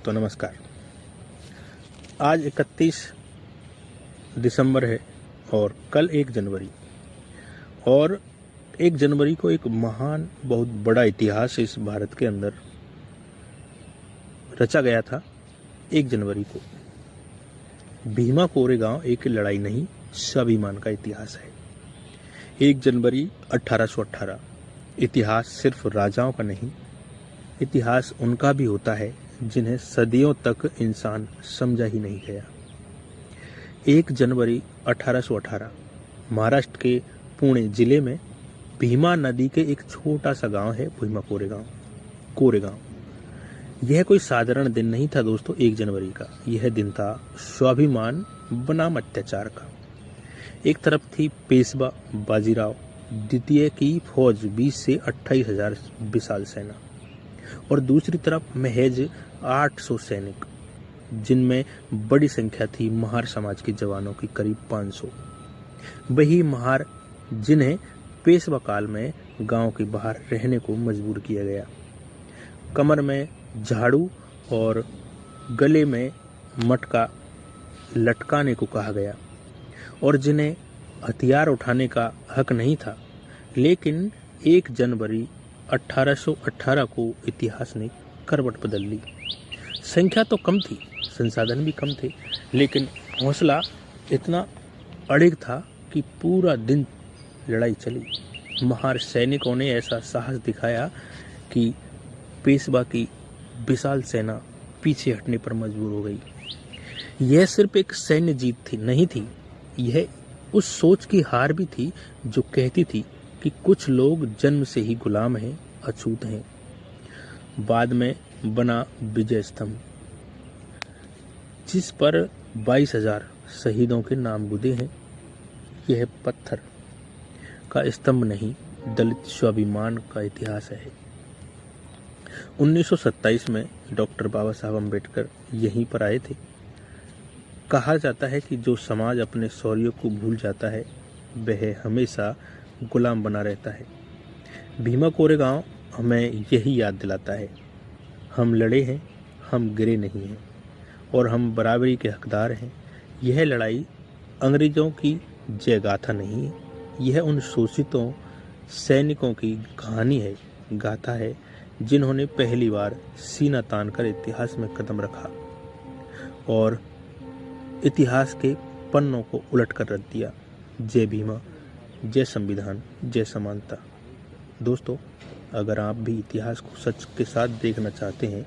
तो नमस्कार। आज 31 दिसंबर है और कल 1 जनवरी, और 1 जनवरी को एक महान बहुत बड़ा इतिहास इस भारत के अंदर रचा गया था। 1 जनवरी को भीमा कोरेगांव एक लड़ाई नहीं, स्वाभिमान का इतिहास है। 1 जनवरी 1818। इतिहास सिर्फ राजाओं का नहीं, इतिहास उनका भी होता है जिन्हें सदियों तक इंसान समझा ही नहीं गया। 1 जनवरी 1818 महाराष्ट्र के पुणे जिले में भीमा नदी के एक छोटा सा गांव है भीमा कोरेगांव। यह कोई साधारण दिन नहीं था दोस्तों। 1 जनवरी का यह दिन था स्वाभिमान बनाम अत्याचार का। एक तरफ थी पेशवा बाजीराव द्वितीय की फौज 20 से 28 हजार विशाल सेना, और दूसरी तरफ महज 800 सैनिक, जिनमें बड़ी संख्या थी महार समाज के जवानों की करीब 500। वही महार जिन्हें पेशवा काल में गांव के बाहर रहने को मजबूर किया गया, कमर में झाड़ू और गले में मटका लटकाने को कहा गया, और जिन्हें हथियार उठाने का हक नहीं था। लेकिन 1 जनवरी 1818 को इतिहास ने करवट बदल ली। संख्या तो कम थी, संसाधन भी कम थे, लेकिन हौसला इतना अड़िग था कि पूरा दिन लड़ाई चली। महार सैनिकों ने ऐसा साहस दिखाया कि पेशवा की विशाल सेना पीछे हटने पर मजबूर हो गई। यह सिर्फ एक सैन्य जीत नहीं थी, यह उस सोच की हार भी थी जो कहती थी कि कुछ लोग जन्म से ही गुलाम हैं, अछूत हैं। बाद में बना विजय स्तंभ, जिस पर 22,000 शहीदों के नाम गुदे हैं। यह पत्थर का स्तंभ नहीं, दलित स्वाभिमान का इतिहास है। 1927 में डॉक्टर बाबा साहब अम्बेडकर यहीं पर आए थे। कहा जाता है कि जो समाज अपने शौर्य को भूल जाता है वह हमेशा गुलाम बना रहता है। भीमा कोरेगांव हमें यही याद दिलाता है, हम लड़े हैं, हम गिरे नहीं हैं, और हम बराबरी के हकदार हैं। यह लड़ाई अंग्रेजों की जय गाथा नहीं है, यह उन शोषितों सैनिकों की कहानी है, गाथा है, जिन्होंने पहली बार सीना तान कर इतिहास में कदम रखा और इतिहास के पन्नों को उलट कर रख दिया। जय भीमा, जय संविधान, जय समानता। दोस्तों, अगर आप भी इतिहास को सच के साथ देखना चाहते हैं